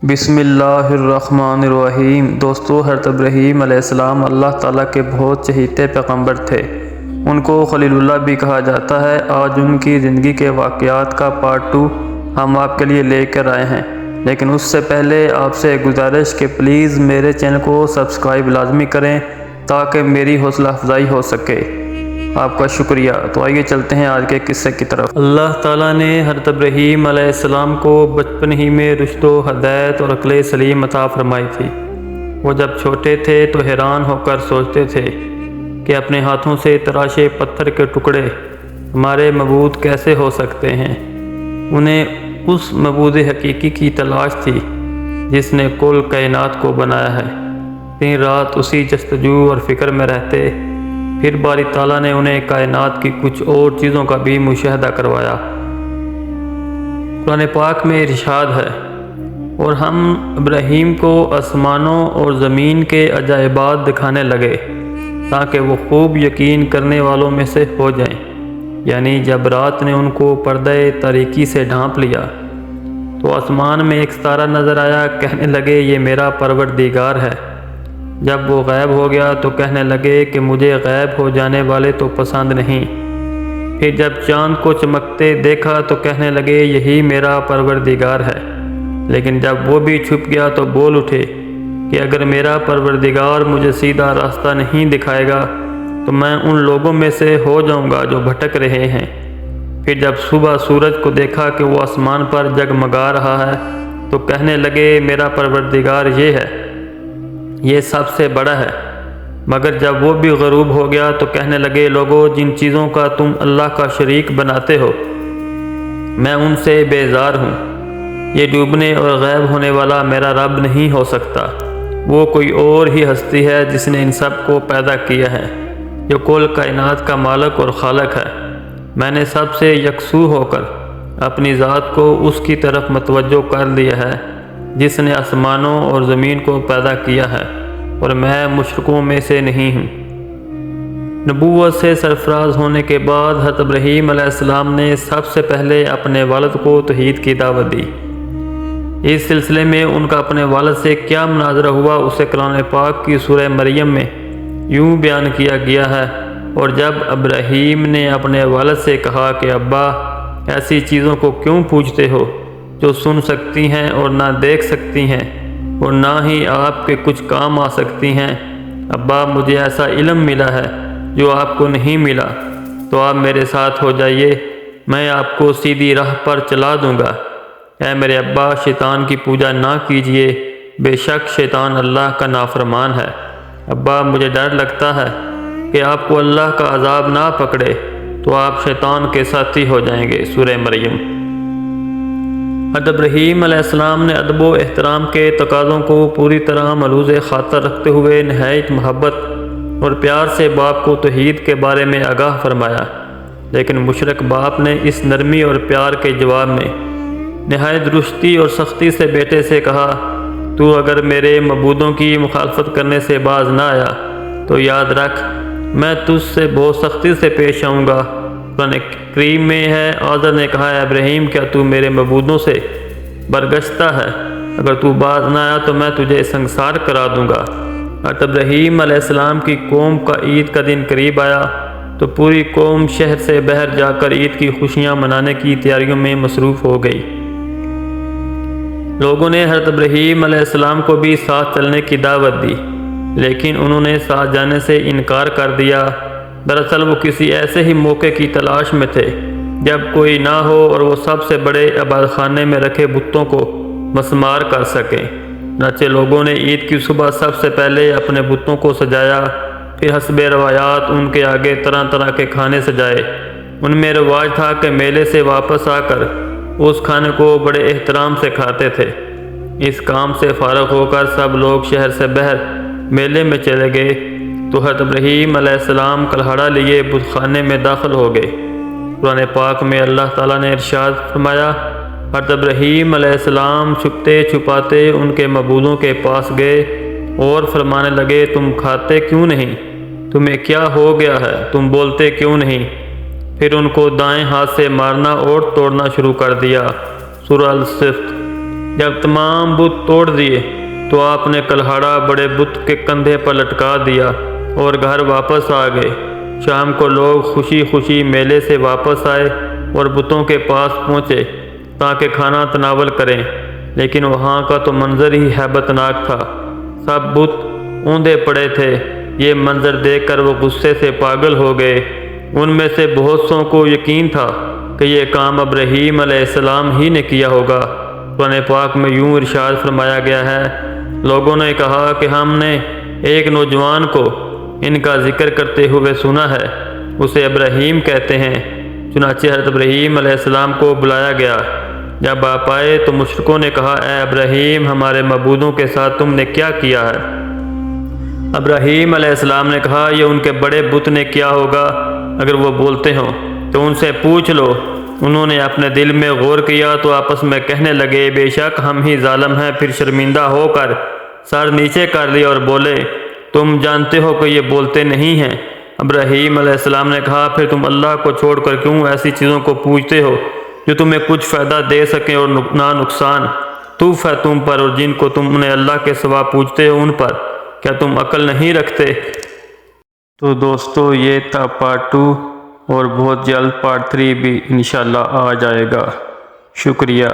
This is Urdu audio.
بسم اللہ الرحمن الرحیم۔ دوستو، حضرت ابراہیم علیہ السلام اللہ تعالیٰ کے بہت چہیتے پیغمبر تھے۔ ان کو خلیل اللہ بھی کہا جاتا ہے۔ آج ان کی زندگی کے واقعات کا پارٹ 2 ہم آپ کے لیے لے کر آئے ہیں، لیکن اس سے پہلے آپ سے گزارش کہ پلیز میرے چینل کو سبسکرائب لازمی کریں تاکہ میری حوصلہ افزائی ہو سکے۔ آپ کا شکریہ۔ تو آئیے چلتے ہیں آج کے قصے کی طرف۔ اللہ تعالیٰ نے حضرت ابراہیم علیہ السلام کو بچپن ہی میں رشد و ہدایت اور عقل سلیم عطا فرمائی تھی۔ وہ جب چھوٹے تھے تو حیران ہو کر سوچتے تھے کہ اپنے ہاتھوں سے تراشے پتھر کے ٹکڑے ہمارے معبود کیسے ہو سکتے ہیں۔ انہیں اس معبود حقیقی کی تلاش تھی جس نے کل کائنات کو بنایا ہے۔ دن رات اسی جستجو اور فکر میں رہتے۔ پھر باری تعالیٰ نے انہیں کائنات کی کچھ اور چیزوں کا بھی مشاہدہ کروایا۔ قرآن پاک میں ارشاد ہے، اور ہم ابراہیم کو آسمانوں اور زمین کے عجائبات دکھانے لگے تاکہ وہ خوب یقین کرنے والوں میں سے ہو جائیں۔ یعنی جب رات نے ان کو پردہ تاریکی سے ڈھانپ لیا تو آسمان میں ایک ستارہ نظر آیا۔ کہنے لگے یہ میرا پروردگار ہے۔ جب وہ غائب ہو گیا تو کہنے لگے کہ مجھے غائب ہو جانے والے تو پسند نہیں۔ پھر جب چاند کو چمکتے دیکھا تو کہنے لگے یہی میرا پروردگار ہے۔ لیکن جب وہ بھی چھپ گیا تو بول اٹھے کہ اگر میرا پروردگار مجھے سیدھا راستہ نہیں دکھائے گا تو میں ان لوگوں میں سے ہو جاؤں گا جو بھٹک رہے ہیں۔ پھر جب صبح سورج کو دیکھا کہ وہ آسمان پر جگمگا رہا ہے تو کہنے لگے میرا پروردگار یہ ہے، یہ سب سے بڑا ہے۔ مگر جب وہ بھی غروب ہو گیا تو کہنے لگے لوگو، جن چیزوں کا تم اللہ کا شریک بناتے ہو میں ان سے بیزار ہوں۔ یہ ڈوبنے اور غائب ہونے والا میرا رب نہیں ہو سکتا۔ وہ کوئی اور ہی ہستی ہے جس نے ان سب کو پیدا کیا ہے، جو کل کائنات کا مالک اور خالق ہے۔ میں نے سب سے یکسو ہو کر اپنی ذات کو اس کی طرف متوجہ کر لیا ہے جس نے آسمانوں اور زمین کو پیدا کیا ہے، اور میں مشرکوں میں سے نہیں ہوں۔ نبوت سے سرفراز ہونے کے بعد حضرت ابراہیم علیہ السلام نے سب سے پہلے اپنے والد کو توحید کی دعوت دی۔ اس سلسلے میں ان کا اپنے والد سے کیا مناظرہ ہوا اسے قرآن پاک کی سورہ مریم میں یوں بیان کیا گیا ہے، اور جب ابراہیم نے اپنے والد سے کہا کہ ابا، ایسی چیزوں کو کیوں پوچھتے ہو جو سن سکتی ہیں اور نہ دیکھ سکتی ہیں اور نہ ہی آپ کے کچھ کام آ سکتی ہیں؟ ابا، مجھے ایسا علم ملا ہے جو آپ کو نہیں ملا، تو آپ میرے ساتھ ہو جائیے، میں آپ کو سیدھی راہ پر چلا دوں گا۔ اے میرے ابا، شیطان کی پوجا نہ کیجیے، بے شک شیطان اللہ کا نافرمان ہے۔ ابا، مجھے ڈر لگتا ہے کہ آپ کو اللہ کا عذاب نہ پکڑے تو آپ شیطان کے ساتھی ہو جائیں گے۔ سورہ مریم۔ حضرت ابراہیم علیہ السلام نے ادب و احترام کے تقاضوں کو پوری طرح ملحوظ خاطر رکھتے ہوئے نہایت محبت اور پیار سے باپ کو توحید کے بارے میں آگاہ فرمایا، لیکن مشرک باپ نے اس نرمی اور پیار کے جواب میں نہایت درستی اور سختی سے بیٹے سے کہا، تو اگر میرے معبودوں کی مخالفت کرنے سے باز نہ آیا تو یاد رکھ میں تجھ سے بہت سختی سے پیش آؤں گا۔ قرآن کریم میں ہے، آزر نے کہا ہے ابراہیم، کیا تو میرے معبودوں سے برگشتہ ہے؟ اگر تو باز نہ آیا تو میں تجھے سنگسار کرا دوں گا۔ حضرت ابراہیم علیہ السلام کی قوم کا عید کا دن قریب آیا تو پوری قوم شہر سے باہر جا کر عید کی خوشیاں منانے کی تیاریوں میں مصروف ہو گئی۔ لوگوں نے حضرت ابراہیم علیہ السلام کو بھی ساتھ چلنے کی دعوت دی، لیکن انہوں نے ساتھ جانے سے انکار کر دیا۔ دراصل وہ کسی ایسے ہی موقع کی تلاش میں تھے جب کوئی نہ ہو اور وہ سب سے بڑے عبادت خانے میں رکھے بتوں کو مسمار کر سکیں۔ چنانچہ لوگوں نے عید کی صبح سب سے پہلے اپنے بتوں کو سجایا، پھر حسب روایات ان کے آگے طرح طرح کے کھانے سجائے۔ ان میں رواج تھا کہ میلے سے واپس آ کر اس کھانے کو بڑے احترام سے کھاتے تھے۔ اس کام سے فارغ ہو کر سب لوگ شہر سے باہر میلے میں چلے گئے تو حضرت ابراہیم علیہ السلام کلہڑا لیے بت خانے میں داخل ہو گئے۔ قرآن پاک میں اللہ تعالیٰ نے ارشاد فرمایا، حضرت ابراہیم علیہ السلام چھپتے چھپاتے ان کے معبودوں کے پاس گئے اور فرمانے لگے تم کھاتے کیوں نہیں؟ تمہیں کیا ہو گیا ہے؟ تم بولتے کیوں نہیں؟ پھر ان کو دائیں ہاتھ سے مارنا اور توڑنا شروع کر دیا۔ سورہ الصفت۔ جب تمام بت توڑ دیے تو آپ نے کلہاڑا بڑے بت کے کندھے پر لٹکا دیا اور گھر واپس آ گئے۔ شام کو لوگ خوشی خوشی میلے سے واپس آئے اور بتوں کے پاس پہنچے تاکہ کھانا تناول کریں، لیکن وہاں کا تو منظر ہی ہیبت ناک تھا۔ سب بت اوندے پڑے تھے۔ یہ منظر دیکھ کر وہ غصے سے پاگل ہو گئے۔ ان میں سے بہت سوں کو یقین تھا کہ یہ کام ابراہیم علیہ السلام ہی نے کیا ہوگا۔ قرآن پاک میں یوں ارشاد فرمایا گیا ہے، لوگوں نے کہا کہ ہم نے ایک نوجوان کو ان کا ذکر کرتے ہوئے سنا ہے، اسے ابراہیم کہتے ہیں۔ چنانچہ حضرت ابراہیم علیہ السلام کو بلایا گیا۔ جب آپ آئے تو مشرکوں نے کہا، اے ابراہیم، ہمارے معبودوں کے ساتھ تم نے کیا کیا ہے؟ ابراہیم علیہ السلام نے کہا، یہ ان کے بڑے بت نے کیا ہوگا، اگر وہ بولتے ہوں تو ان سے پوچھ لو۔ انہوں نے اپنے دل میں غور کیا تو آپس میں کہنے لگے، بے شک ہم ہی ظالم ہیں۔ پھر شرمندہ ہو کر سر نیچے کر لیا اور بولے، تم جانتے ہو کہ یہ بولتے نہیں ہیں۔ ابراہیم علیہ السلام نے کہا، پھر تم اللہ کو چھوڑ کر کیوں ایسی چیزوں کو پوجتے ہو جو تمہیں کچھ فائدہ دے سکیں اور نہ نقصان؟ توف ہے تم پر اور جن کو تم نے اللہ کے سوا پوجتے ہو ان پر، کیا تم عقل نہیں رکھتے؟ تو دوستو یہ تھا پارٹ 2 اور بہت جلد پارٹ 3 بھی انشاءاللہ آ جائے گا۔ شکریہ۔